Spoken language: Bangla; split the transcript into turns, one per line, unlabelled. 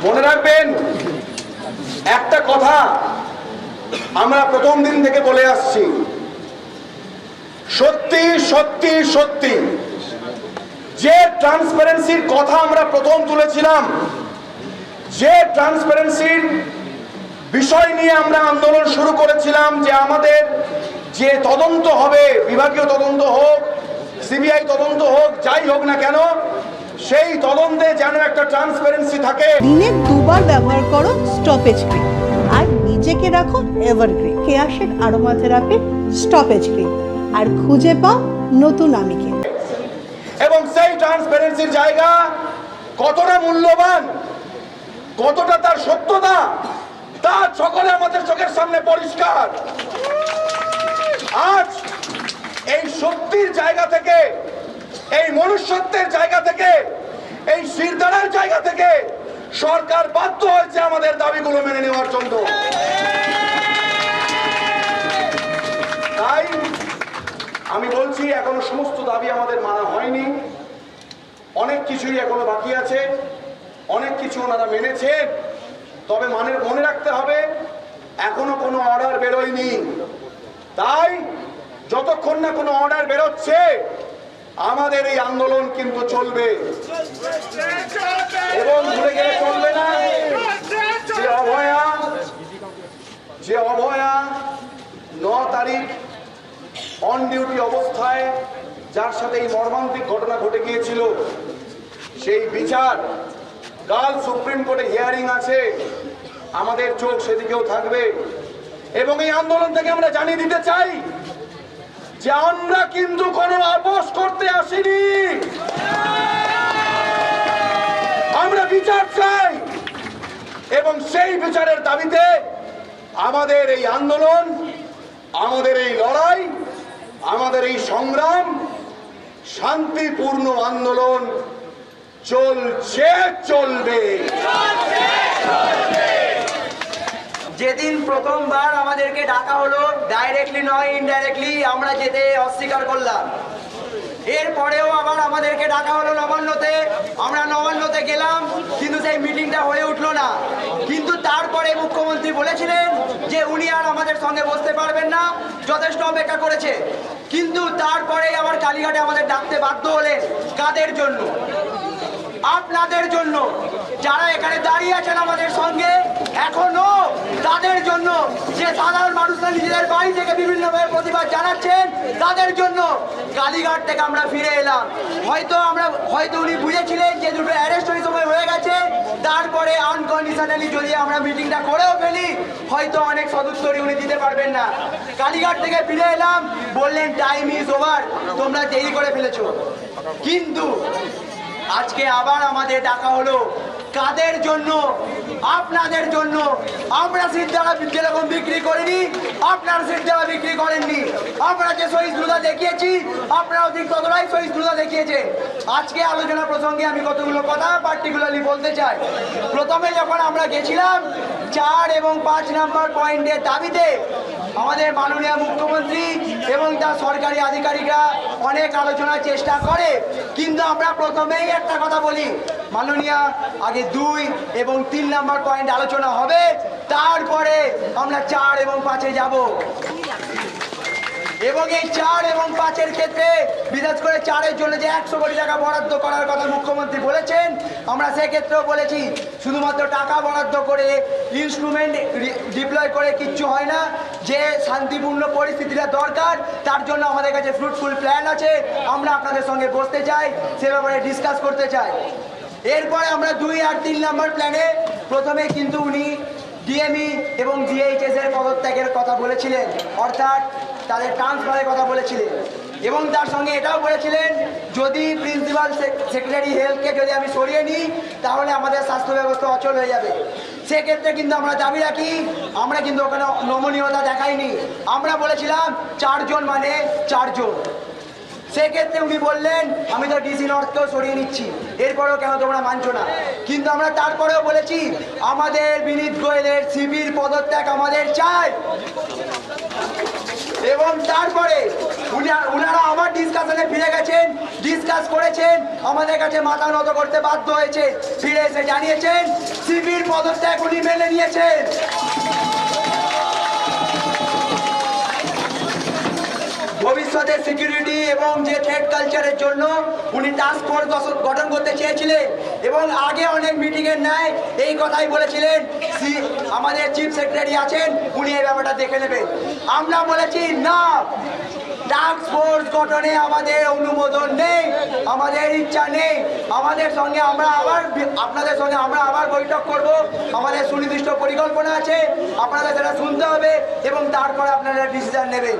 মনে রাখবেন একটা কথা আমরা প্রথম দিন থেকে বলে আসছি, সত্যি সত্যি সত্যি যে ট্রান্সপারেন্সির কথা আমরা প্রথম তুলেছিলাম, যে ট্রান্সপারেন্সির বিষয় নিয়ে আমরা আন্দোলন শুরু করেছিলাম, যে আমাদের যে তদন্ত হবে, বিভাগীয় তদন্ত হোক, সিবিআই তদন্ত হোক, যাই হোক না কেন, সেই তদন্তে যেন একটা ট্রান্সপারেন্সি থাকে।
দিনে দুবার ব্যবহার করো স্টপেজ ক্রিম আর নিজেকে রাখো evergreen. Keya Seth aromatherapy stoppage cream, আর খুঁজে পাও নতুন আমিকে।
এবং সেই ট্রান্সপারেন্সির জায়গা কতটা মূল্যবান, কতটা তার সত্যতা, তা সকলে আমাদের চোখের সামনে পরিষ্কার। আজ এই সত্যির জায়গা থেকে, এই মনুষ্যত্বের জায়গা থেকে, এই শিরদাঁড়ার জায়গা থেকে সরকার বাধ্য হয়েছে আমাদের দাবিগুলো মেনে নেওয়ার জন্য। তাই আমি বলছি, এখনো সমস্ত দাবি আমাদের মানা হয়নি, অনেক কিছুই এখনো বাকি আছে, অনেক কিছু ওনারা মেনেছেন, তবে মনে রাখতে হবে এখনো কোনো অর্ডার বেরোয়নি। তাই যতক্ষণ না কোনো অর্ডার বেরোচ্ছে আমাদের এই আন্দোলন কিন্তু চলবে, এবং ভুলে গেলে চলবে না যে অভয়া 9 তারিখ অন ডিউটি অবস্থায় যার সাথে এই মর্মান্তিক ঘটনা ঘটে গিয়েছিল, সেই বিচার কাল সুপ্রিম কোর্টে হিয়ারিং আছে, আমাদের চোখ সেদিকেও থাকবে। এবং এই আন্দোলন থেকে আমরা জানিয়ে দিতে চাই যে আমরা কিন্তু কোনো আপোষ করতে আসিনি, আমরা বিচার চাই, এবং সেই বিচারের দাবিতে আমাদের এই আন্দোলন, আমাদের এই লড়াই, আমাদের এই সংগ্রাম, শান্তিপূর্ণ আন্দোলন চলছে, চলবে।
যেদিন প্রথমবার আমাদেরকে ডাকা হলো, ডাইরেক্টলি নয় ইনডাইরেক্টলি আমরা যেতে অস্বীকার করলাম। এরপরেও আবার আমাদেরকে ডাকা হলো নবান্নতে, আমরা নবান্নতে গেলাম, কিন্তু সেই মিটিংটা হয়ে উঠলো না। কিন্তু তারপরে মুখ্যমন্ত্রী বলেছিলেন যে উনি আর আমাদের সঙ্গে বসতে পারবেন না, যথেষ্ট অপেক্ষা করেছে। কিন্তু তারপরেই আবার কালীঘাটে আমাদের ডাকতে বাধ্য হলেন। কাদের জন্য? আপনাদের জন্য, যারা এখানে দাঁড়িয়ে আছেন আমাদের সঙ্গে এখনো, তাদের জন্য, যে সাধারণ মানুষরা নিজেদের বাড়ি থেকে বিভিন্নভাবে প্রতিবাদ জানাচ্ছেন, তাদের জন্য কালীঘাট থেকে আমরা ফিরে এলাম। হয়তো উনি বুঝেছিলেন যে দুটো অ্যারেস্ট ওই সময় হয়ে গেছে, তারপরে আনকন্ডিশনালি যদি আমরা মিটিংটা করেও ফেলি, হয়তো অনেক সদুত্তরই উনি দিতে পারবেন না। কালীঘাট থেকে ফিরে এলাম, বললেন টাইম ইজ ওভার, তোমরা দেরি করে ফেলেছো। কিন্তু আজকে আবার আমাদের ডাকা হলো। কাদের জন্য? আপনাদের জন্য। আমরা সিট যারা যেরকম বিক্রি করিনি, আপনারা সিট যারা বিক্রি করেননি। আমরা যে সহিষ্ণুতা দেখিয়েছি, আপনারাও ঠিক ততটাই সহিষ্ণুতা দেখিয়েছেন। আজকে আলোচনা প্রসঙ্গে আমি কতগুলো কথা পার্টিকুলারলি বলতে চাই। প্রথমে যখন আমরা গেছিলাম 4 এবং 5 নম্বর পয়েন্টের দাবিতে, আমাদের মাননীয় মুখ্যমন্ত্রী এবং তার সরকারি আধিকারিকরা অনেক আলোচনার চেষ্টা করে, কিন্তু আমরা প্রথমেই একটা কথা বলি, মাননীয় আগে 2 এবং 3 নম্বর পয়েন্ট আলোচনা হবে, তারপরে আমরা 4 এবং 5-এ যাব। এবং এই 4 এবং 5-এর ক্ষেত্রে বিশেষ করে 4-এর জন্য যে 100 কোটি টাকা বরাদ্দ করার কথা মুখ্যমন্ত্রী বলেছেন, আমরা সেক্ষেত্রেও বলেছি শুধুমাত্র টাকা বরাদ্দ করে, ইনস্ট্রুমেন্ট ডিপ্লয় করে কিচ্ছু হয় না। যে শান্তিপূর্ণ পরিস্থিতিটা দরকার, তার জন্য আমাদের কাছে ফ্রুটফুল প্ল্যান আছে, আমরা আপনাদের সঙ্গে বসতে চাই, সে ব্যাপারে ডিসকাস করতে চাই। এরপরে আমরা 2 আর 3 নম্বর প্ল্যানে প্রথমে কিন্তু উনি ডিএমই এবং ডিএইচএস এর পদত্যাগের কথা বলেছিলেন, অর্থাৎ তাদের ট্রান্সফারের কথা বলেছিলেন, এবং তার সঙ্গে এটাও বলেছিলেন যদি প্রিন্সিপাল সেক্রেটারি হেলথকে যদি আমি সরিয়ে নিই, তাহলে আমাদের স্বাস্থ্য ব্যবস্থা অচল হয়ে যাবে। সেক্ষেত্রে কিন্তু আমরা দাবি রাখি, আমরা কিন্তু ওখানে নমনীয়তা দেখাইনি, আমরা বলেছিলাম 4 জন মানে 4 জন। সেক্ষেত্রে উনি বললেন আমি তো ডিসি নর্থকেও সরিয়ে নিচ্ছি, এরপরেও কেন তোমরা মানছো না? কিন্তু আমরা তারপরেও বলেছি আমাদের বিনীত গোয়েলের সিপির পদত্যাগ আমাদের চাই। এবং তারপরে উনি ওনারা আবার ডিসকাশনে ফিরে গেছেন, ডিসকাস করেছেন, আমাদের কাছে মাথা নত করতে বাধ্য হয়েছে, ফিরে এসে জানিয়েছেন সিভির পদত্যাগ উনি মেনে নিয়েছেন। ভবিষ্যতের সিকিউরিটি এবং যে থ্রেড কালচারের জন্য উনি টাস্ক ফোর্স গঠন করতে চেয়েছিলেন এবং আগে অনেক মিটিংয়ের ন্যায় এই কথাই বলেছিলেন আমাদের চিফ সেক্রেটারি আছেন, উনি এই ব্যাপারটা দেখে নেবেন। আমরা বলেছি না, টাস্ক ফোর্স গঠনে আমাদের অনুমোদন নেই, আমাদের ইচ্ছা নেই। আমাদের সঙ্গে আমরা আবার আপনাদের সঙ্গে আমরা আবার বৈঠক করব, আমাদের সুনির্দিষ্ট পরিকল্পনা আছে, আপনাদের সেটা শুনতে হবে এবং তারপরে আপনারা ডিসিশন নেবেন।